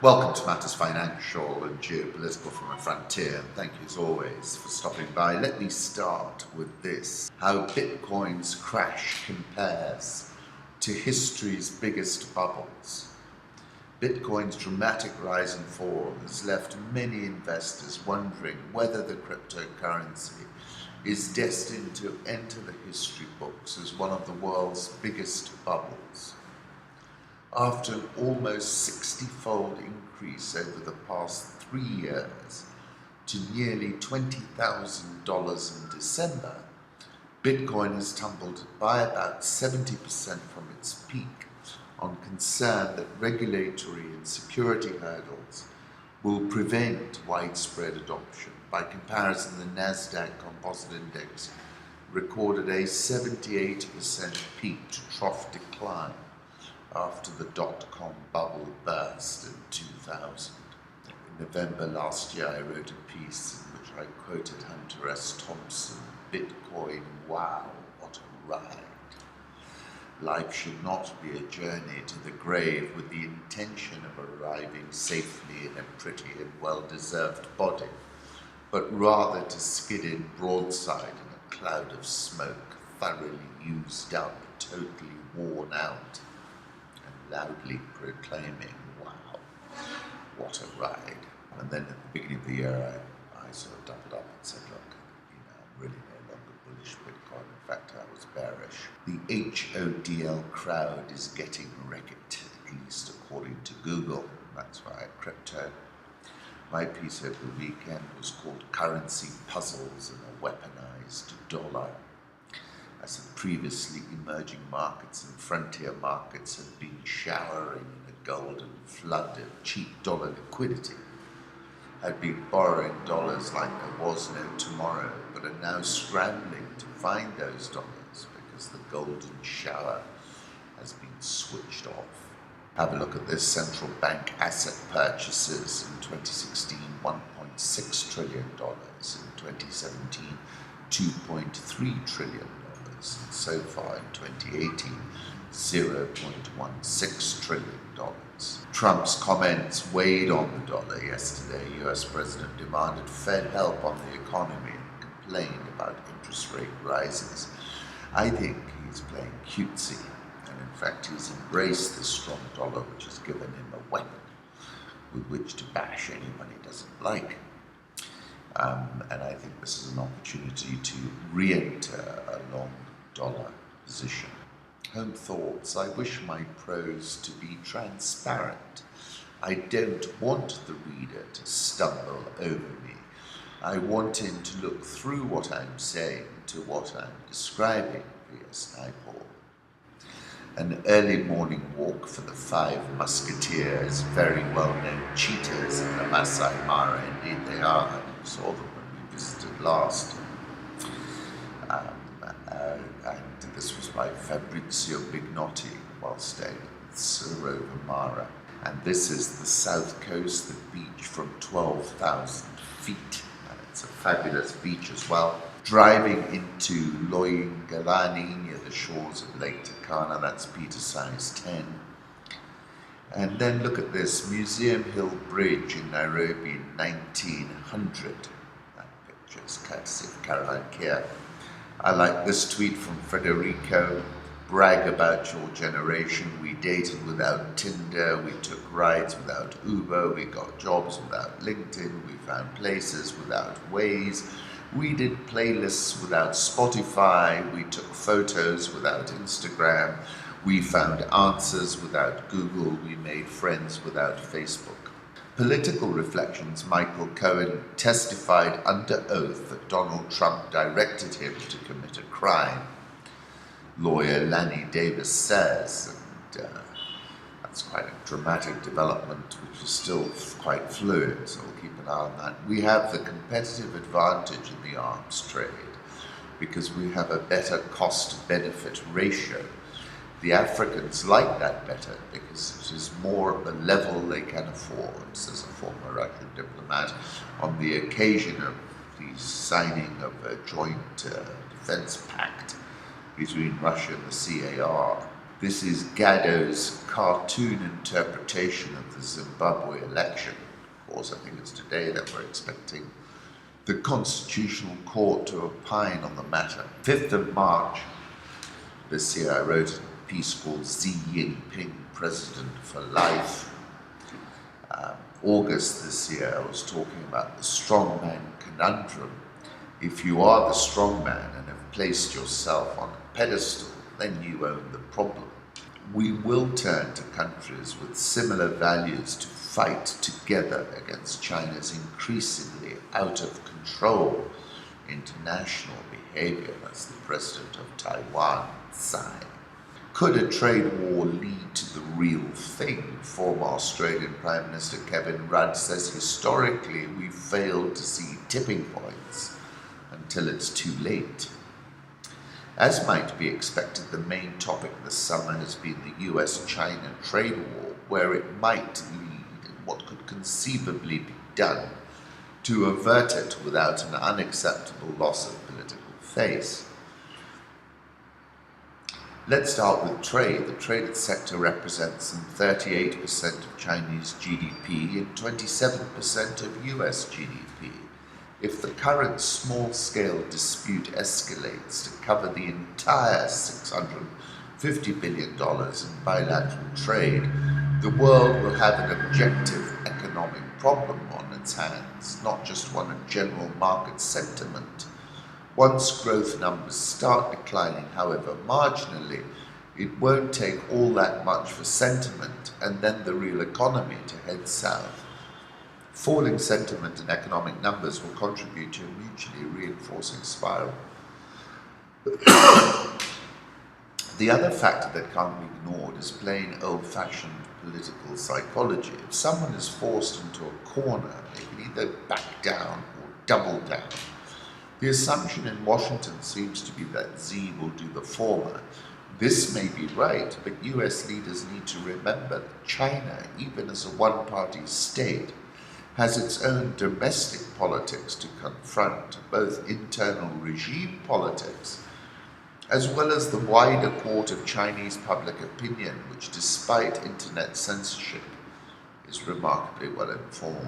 Welcome to Matters Financial and Geopolitical from a Frontier, and thank you as always for stopping by. Let me start with this: how Bitcoin's crash compares to history's biggest bubbles. Bitcoin's dramatic rise and fall has left many investors wondering whether the cryptocurrency is destined to enter the history books as one of the world's biggest bubbles. After an almost 60-fold increase over the past 3 years to nearly $20,000 in December, Bitcoin has tumbled by about 70% from its peak on concern that regulatory and security hurdles will prevent widespread adoption. By comparison, the Nasdaq Composite Index recorded a 78% peak-to-trough decline after the dot-com bubble burst in 2000. In November last year, I wrote a piece in which I quoted Hunter S. Thompson, "Bitcoin, wow, what a ride. Life should not be a journey to the grave with the intention of arriving safely in a pretty and well-deserved body, but rather to skid in broadside in a cloud of smoke, thoroughly used up, totally worn out, loudly proclaiming, wow, what a ride." And then at the beginning of the year, I sort of doubled up and said, look, I'm really no longer bullish Bitcoin. In fact, I was bearish. The HODL crowd is getting wrecked, at least according to Google. That's why crypto. My piece over the weekend was called "Currency Puzzles and a Weaponized Dollar." As the previously emerging markets and frontier markets have been showering in a golden flood of cheap dollar liquidity, had been borrowing dollars like there was no tomorrow, but are now scrambling to find those dollars because the golden shower has been switched off. Have a look at this: central bank asset purchases in 2016, $1.6 trillion, in 2017, $2.3 trillion. And so far in 2018, $0.16 trillion. Trump's comments weighed on the dollar. Yesterday, US President demanded Fed help on the economy and complained about interest rate rises. I think he's playing cutesy, and in fact he's embraced the strong dollar, which has given him a weapon with which to bash anyone he doesn't like. And I think this is an opportunity to re-enter a long dollar position. Home thoughts: I wish my prose to be transparent. I don't want the reader to stumble over me. I want him to look through what I'm saying to what I'm describing via Naipaul. An early morning walk for the 5 musketeers, very well-known cheaters in the Maasai Mara. Indeed they are. I saw them when we visited last. And this was by Fabrizio Bignotti while staying at Saharan Africa. And this is the south coast, the beach from 12,000 feet. And it's a fabulous beach as well. Driving into Loingalani near the shores of Lake Turkana, that's Peter size 10. And then look at this: Museum Hill Bridge in Nairobi in 1900. That picture is courtesy of Caroline Keir. I like this tweet from Federico: "Brag about your generation. We dated without Tinder, we took rides without Uber, we got jobs without LinkedIn, we found places without Waze, we did playlists without Spotify, we took photos without Instagram, we found answers without Google, we made friends without Facebook." Political Reflections: Michael Cohen testified under oath that Donald Trump directed him to commit a crime. Lawyer Lanny Davis says, and that's quite a dramatic development, which is still quite fluid, so we'll keep an eye on that. "We have the competitive advantage in the arms trade because we have a better cost-benefit ratio. The Africans like that better because it is more at the level they can afford," says a former Russian diplomat on the occasion of the signing of a joint defense pact between Russia and the CAR. This is Gado's cartoon interpretation of the Zimbambwe election. Of course, I think it's today that we're expecting the Constitutional Court to opine on the matter. 5th of March this year, I wrote a piece called Xi Jinping, President for Life. August this year, I was talking about the strongman conundrum. If you are the strongman and have placed yourself on a pedestal, then you own the problem. We will turn to countries with similar values to fight together against China's increasingly out of control international behavior, as the president of Taiwan said. Could a trade war lead to the real thing? Former Australian Prime Minister Kevin Rudd says historically we've failed to see tipping points until it's too late. As might be expected, the main topic this summer has been the US-China trade war, where it might lead and what could conceivably be done to avert it without an unacceptable loss of political face. Let's start with trade. The trade sector represents some 38% of Chinese GDP and 27% of US GDP. If the current small-scale dispute escalates to cover the entire $650 billion in bilateral trade, the world will have an objective economic problem on its hands, not just one of general market sentiment. Once growth numbers start declining, however marginally, it won't take all that much for sentiment and then the real economy to head south. Falling sentiment and economic numbers will contribute to a mutually reinforcing spiral. The other factor that can't be ignored is plain old-fashioned political psychology. If someone is forced into a corner, they can either back down or double down. The assumption in Washington seems to be that Xi will do the former. This may be right, but US leaders need to remember that China, even as a one-party state, has its own domestic politics to confront, both internal regime politics as well as the wider court of Chinese public opinion, which, despite internet censorship, is remarkably well informed.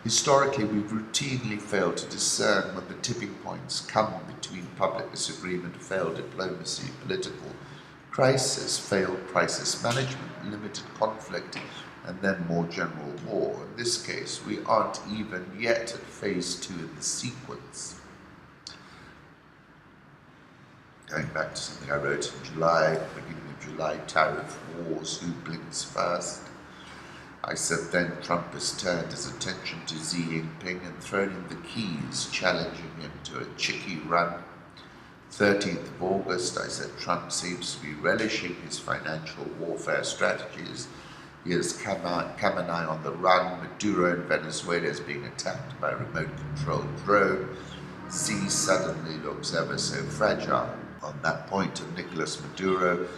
Historically, we've routinely failed to discern when the tipping points come between public disagreement, failed diplomacy, political crisis, failed crisis management, limited conflict, and then more general war. In this case, we aren't even yet at phase 2 in the sequence. Going back to something I wrote in July, beginning of July, Tariff wars, who blinks first? I said then Trump has turned his attention to Xi Jinping and thrown in the keys, challenging him to a cheeky run. 13th of August, I said Trump seems to be relishing his financial warfare strategies. He has Khamenei on the run. Maduro in Venezuela is being attacked by a remote-controlled drone. Xi suddenly looks ever so fragile. On that point of Nicolas Maduro,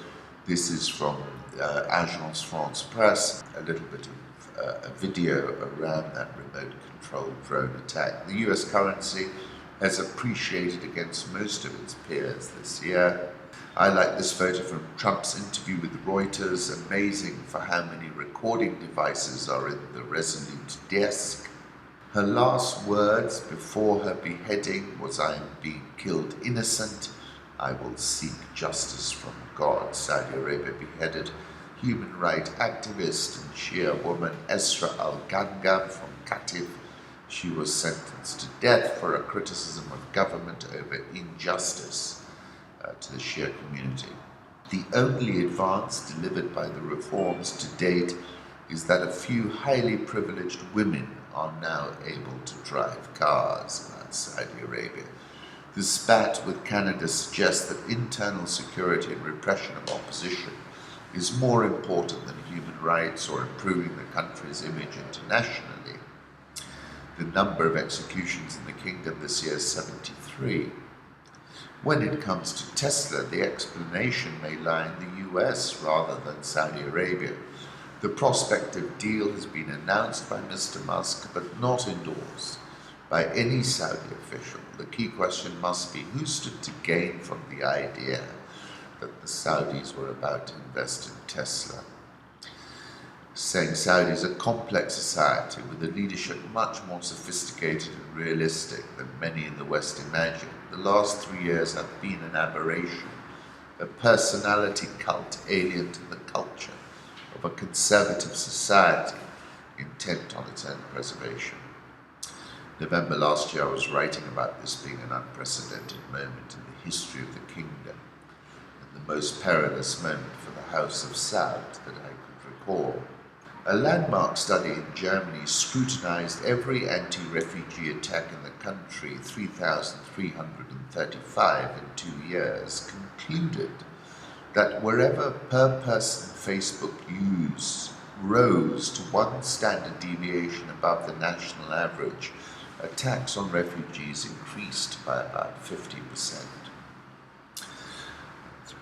this is from Agence France Presse, a little bit of a video around that remote-controlled drone attack. The US currency has appreciated against most of its peers this year. I like this photo from Trump's interview with Reuters. Amazing for how many recording devices are in the Resolute desk. Her last words before her beheading was, "I am being killed innocent. I will seek justice from God." Saudi Arabia beheaded human rights activist and Shia woman Esra al-Ghangham from Qatif. She was sentenced to death for her criticism of government over injustice to the Shia community. The only advance delivered by the reforms to date is that a few highly privileged women are now able to drive cars in Saudi Arabia. The spat with Canada suggests that internal security and repression of opposition is more important than human rights or improving the country's image internationally. The number of executions in the kingdom this year is 73. When it comes to Tesla, the explanation may lie in the US rather than Saudi Arabia. The prospective deal has been announced by Mr. Musk, but not endorsed by any Saudi official. The key question must be who stood to gain from the idea. that the Saudis were about to invest in Tesla, saying Saudi is a complex society with a leadership much more sophisticated and realistic than many in the West imagine. The last 3 years have been an aberration, a personality cult alien to the culture of a conservative society intent on its own preservation. November last year I was writing about this being an unprecedented moment in the history of the kingdom and the most perilous moment for the House of Saud that I could recall. A landmark study in Germany scrutinized every anti-refugee attack in the country, 3,335 in 2 years, concluded that wherever per person Facebook use rose to one standard deviation above the national average, attacks on refugees increased by about 50%.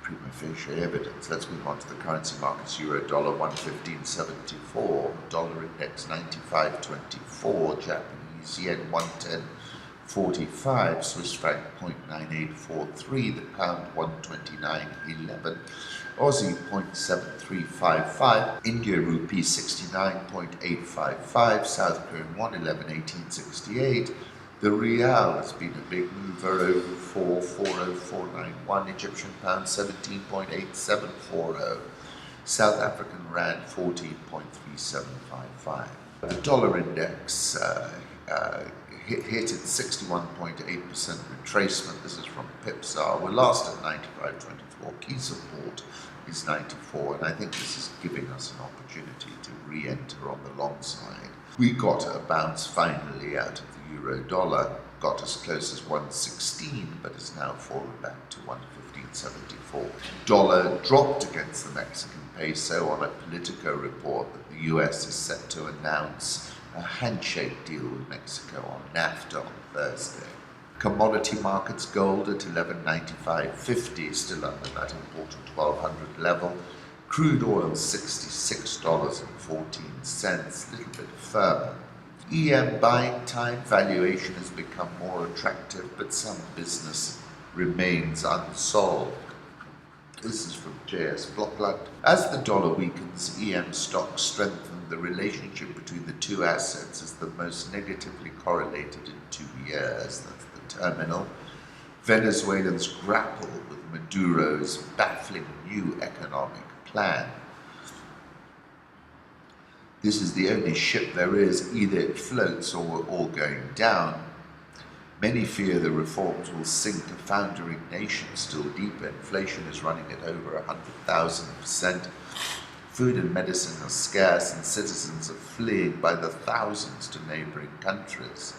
Prima facie evidence. Let's move on to the currency markets. Euro dollar 115.74, dollar index 95.24, Japanese yen 110.45, Swiss franc 0.9843, the pound 129.11, Aussie 0.7355, India rupee 69.855, South Korean won 11.1868. The Real has been a big mover over 4.40491, Egyptian pound 17.8740, South African rand 14.3755. The dollar index hit its 61.8% retracement. This is from PIPSAR. We're last at 95.24. Key support is 94, and I think this is giving us an opportunity to re-enter on the long side. We got a bounce finally out of the euro dollar, got as close as 116, but has now fallen back to 115.74. Dollar dropped against the Mexican peso on a Politico report that the US is set to announce a handshake deal with Mexico on NAFTA on Thursday. Commodity markets, gold at 1195.50, still under that important 1200 level. Crude oil $66.14, a little bit firmer. EM buying time, valuation has become more attractive, but some business remains unsolved. This is from JS Blockland. As the dollar weakens, EM stocks strengthen. The relationship between the two assets is the most negatively correlated in 2 years. That's the terminal. Venezuelans grapple with Maduro's baffling new economic plan. This is the only ship there is, either it floats or we're all going down. Many fear the reforms will sink a foundering nation still deeper. Inflation is running at over 100,000%. Food and medicine are scarce and citizens are fleeing by the thousands to neighboring countries.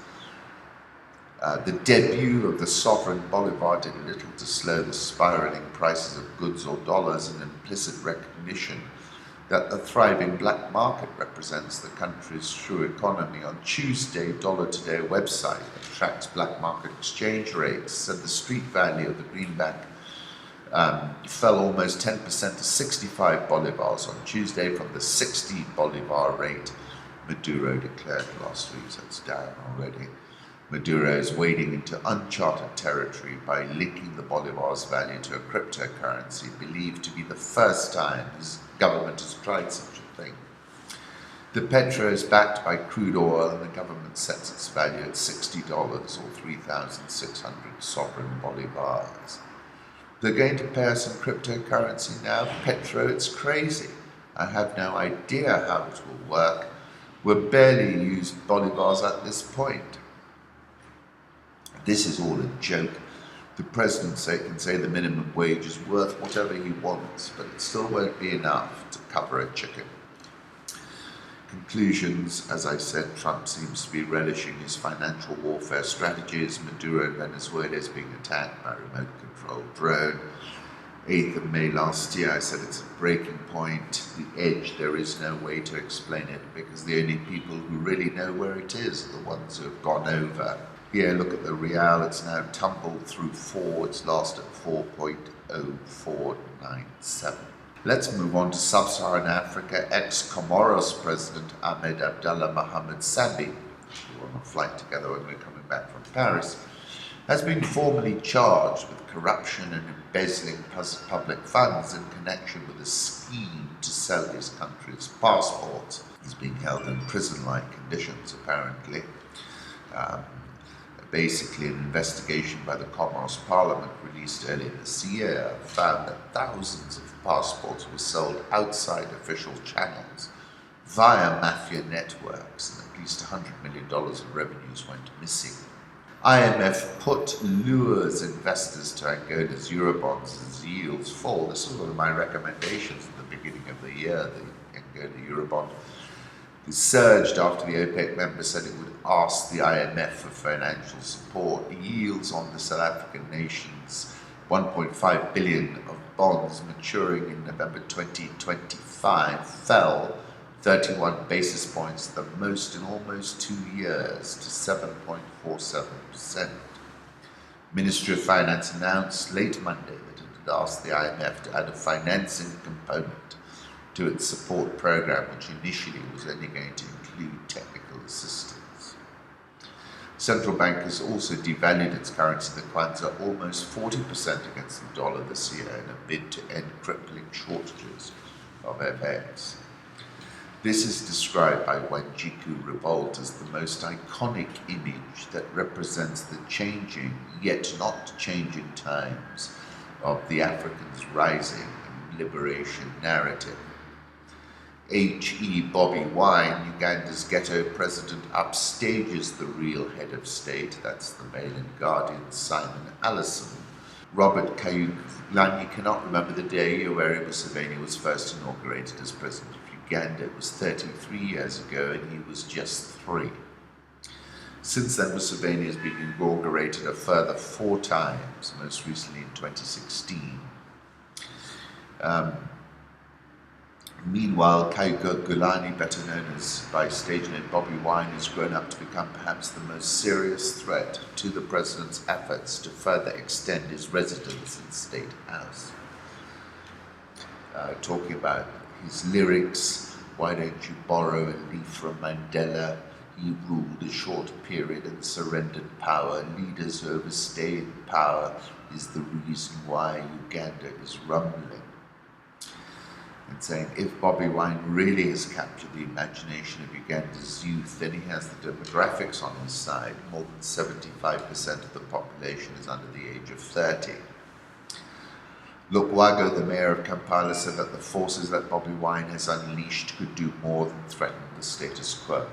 The debut of the sovereign Bolivar did little to slow the spiraling prices of goods or dollars, an implicit recognition that the thriving black market represents the country's true economy. On Tuesday, Dollar Today website that tracks black market exchange rates said the street value of the greenback fell almost 10% to 65 bolivars on Tuesday from the 60 bolivar rate Maduro declared last week, so it's down already. Maduro is wading into uncharted territory by linking the bolivar's value to a cryptocurrency, believed to be the first time his government has tried such a thing. The petro is backed by crude oil, and the government sets its value at $60 or 3,600 sovereign bolivars. They're going to pay us in cryptocurrency now. Petro, it's crazy. I have no idea how it will work. We're barely used bolivars at this point. This is all a joke. The president can say the minimum wage is worth whatever he wants, but it still won't be enough to cover a chicken. Conclusions, as I said, Trump seems to be relishing his financial warfare strategies. Maduro in Venezuela is being attacked by a remote-controlled drone. 8th of May last year, I said it's a breaking point, the edge. There is no way to explain it because the only people who really know where it is are the ones who have gone over. Here, look at the Real. It's now tumbled through 4. It's last at 4.0497. Let's move on to Sub-Saharan Africa. Ex-Comoros President Ahmed Abdallah Mohamed Sabi, we were on a flight together when we were coming back from Paris, has been formally charged with corruption and embezzling public funds in connection with a scheme to sell his country's passports. He's being held in prison-like conditions, apparently. Basically, an investigation by the Comoros Parliament released earlier this year found that thousands of passports were sold outside official channels via mafia networks, and at least $100 million of revenues went missing. IMF lures investors to Angola's Eurobonds as yields fall. This was one of my recommendations at the beginning of the year, the Angola Eurobond. It surged after the OPEC member said it would ask the IMF for financial support. Yields on the South African nation's 1.5 billion of bonds maturing in November 2025 fell 31 basis points, the most in almost 2 years, to 7.47%. Ministry of Finance announced late Monday that it had asked the IMF to add a financing component to its support program, which initially was only going to include technical assistance. Central bank has also devalued its currency, the kwanza, almost 40% against the dollar this year in a bid to end crippling shortages of FX. This is described by Wanjiku Revolt as the most iconic image that represents the changing, yet not changing times of the Africans' rising and liberation narrative. H.E. Bobby Wine, Uganda's ghetto president, upstages the real head of state, that's the Mail and Guardian, Simon Allison. Robert Kyagulanyi cannot remember the day Yoweri Museveni was first inaugurated as president of Uganda. It was 33 years ago and he was just 3. Since then, Museveni has been inaugurated a further 4 times, most recently in 2016. Meanwhile, Kyagulanyi, better known as by stage name Bobby Wine, has grown up to become perhaps the most serious threat to the president's efforts to further extend his residence in State House. Talking about his lyrics, why don't you borrow a leaf from Mandela? He ruled a short period and surrendered power. Leaders who overstay in power is the reason why Uganda is rumbling. And saying if Bobby Wine really has captured the imagination of Uganda's youth, then he has the demographics on his side. More than 75% of the population is under the age of 30. Lukwago, the mayor of Kampala, said that the forces that Bobby Wine has unleashed could do more than threaten the status quo.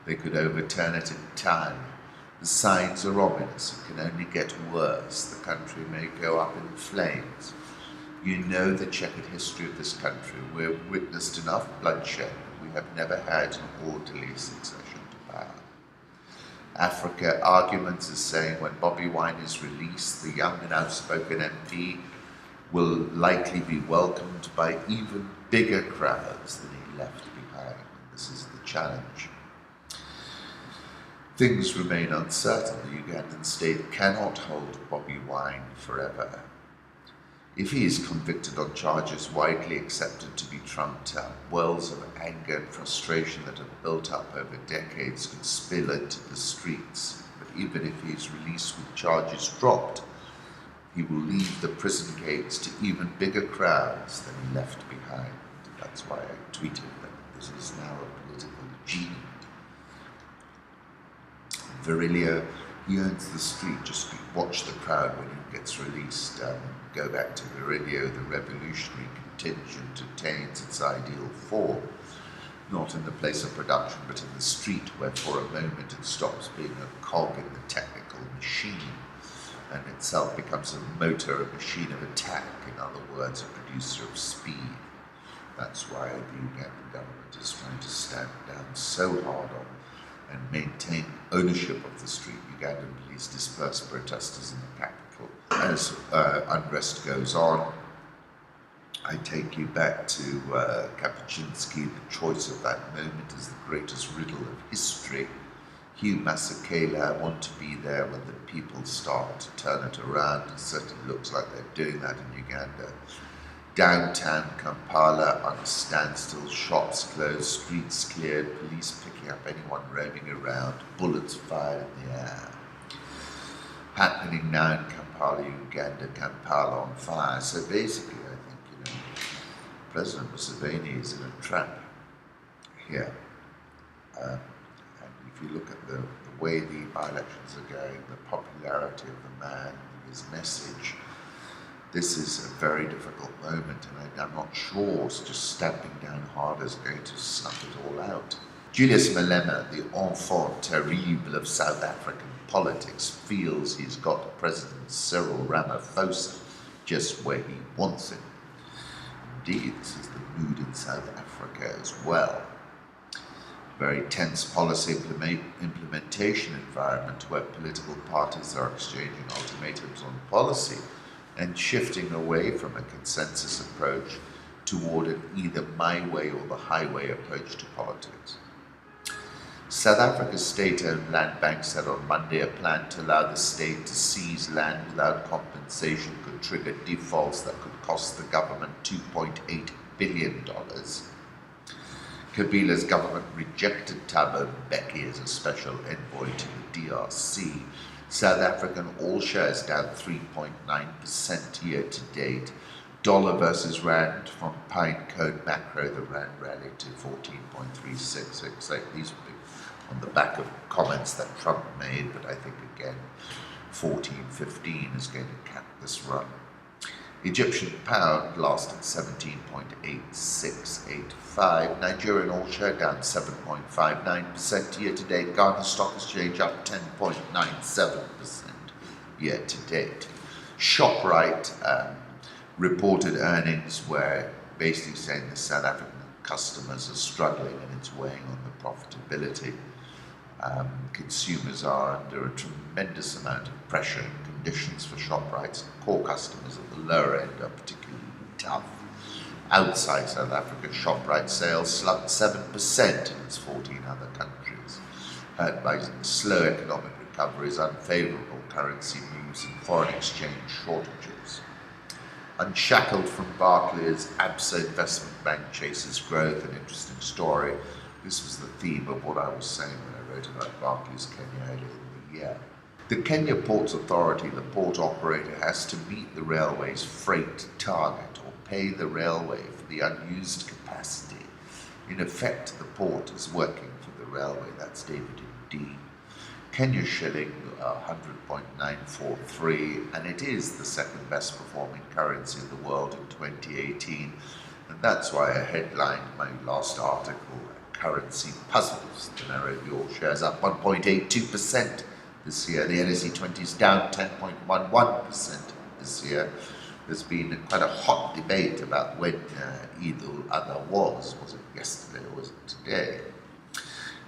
They could overturn it entirely. The signs are ominous. It can only get worse. The country may go up in flames. You know the checkered history of this country. We've witnessed enough bloodshed. We have never had an orderly succession to power. Africa arguments is saying when Bobby Wine is released, the young and outspoken MP will likely be welcomed by even bigger crowds than he left behind. This is the challenge. Things remain uncertain. The Ugandan state cannot hold Bobby Wine forever. If he is convicted on charges widely accepted to be trumped up, wells of anger and frustration that have built up over decades could spill into the streets. But even if he is released with charges dropped, he will leave the prison gates to even bigger crowds than he left behind. That's why I tweeted that this is now a political genie. Virilio, he owns the street. Just watch the crowd when he gets released. Go back to Virilio, the revolutionary contingent attains its ideal form, not in the place of production, but in the street, where for a moment it stops being a cog in the technical machine, and itself becomes a motor, a machine of attack, in other words, a producer of speed. That's why the Ugandan government is trying to stamp down so hard on and maintain ownership of the street. Ugandan police disperse protesters in the capital. As unrest goes on, I take you back to Kapuscinski. The choice of that moment is the greatest riddle of history. Hugh Masekela, I want to be there when the people start to turn it around. It certainly looks like they're doing that in Uganda. Downtown Kampala on a standstill, shops closed, streets cleared, police picking up anyone roaming around, bullets fired in the air. happening now in Kampala, Uganda, Kampala on fire. So basically, I think, President Museveni is in a trap here. And if you look at the way the by-elections are going, the popularity of the man, his message, this is a very difficult moment, and I'm not sure just stamping down hard is going to snuff it all out. Julius Malema, the enfant terrible of South African politics, feels he's got President Cyril Ramaphosa just where he wants him. Indeed, this is the mood in South Africa as well. Very tense policy implementation environment where political parties are exchanging ultimatums on policy and shifting away from a consensus approach toward an either my way or the highway approach to politics. South Africa's state-owned land bank said on Monday a plan to allow the state to seize land without compensation could trigger defaults that could cost the government $2.8 billion. Kabila's government rejected Thabo Mbeki as a special envoy to the DRC. South African all shares down 3.9% year to date. Dollar versus Rand from Pine Cone Macro, the Rand rallied to 14.36. Exactly. These were on the back of comments that Trump made, but I think again 14.15 is going to cap this run. Egyptian pound lost at 17.8685. Nigerian all share down 7.59% year to date. Ghana Stock Exchange up 10.97% year to date. ShopRite reported earnings where basically saying the South African customers are struggling and it's weighing on the profitability. Consumers are under a tremendous amount of pressure. Conditions for ShopRite's core customers at the lower end are particularly tough. Outside South Africa, ShopRite sales slumped 7% in its 14 other countries, hurt by slow economic recoveries, unfavourable currency moves and foreign exchange shortages. Unshackled from Barclays, Absa Investment Bank chases growth, an interesting story. This was the theme of what I was saying when I wrote about Barclays Kenya earlier in the year. The Kenya Ports Authority, the port operator, has to meet the railway's freight target or pay the railway for the unused capacity. In effect, the port is working for the railway. That's David D. Kenya shilling 100.943, and it is the second best performing currency in the world in 2018. And that's why I headlined my last article, Currency Puzzles. The Nairobi all shares up 1.82% this year. The NSE 20 is down 10.11% this year. There's been quite a hot debate about when Eid al-Adha was. Was it yesterday or was it today?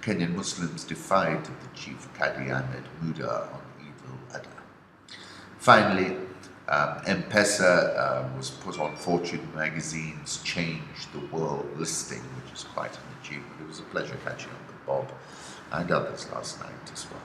Kenyan Muslims defied the chief Qadi Ahmed Muda on Eid al-Adha. Finally, M-Pesa was put on Fortune magazine's Change the World listing, which is quite an achievement. It was a pleasure catching up with Bob and others last night as well.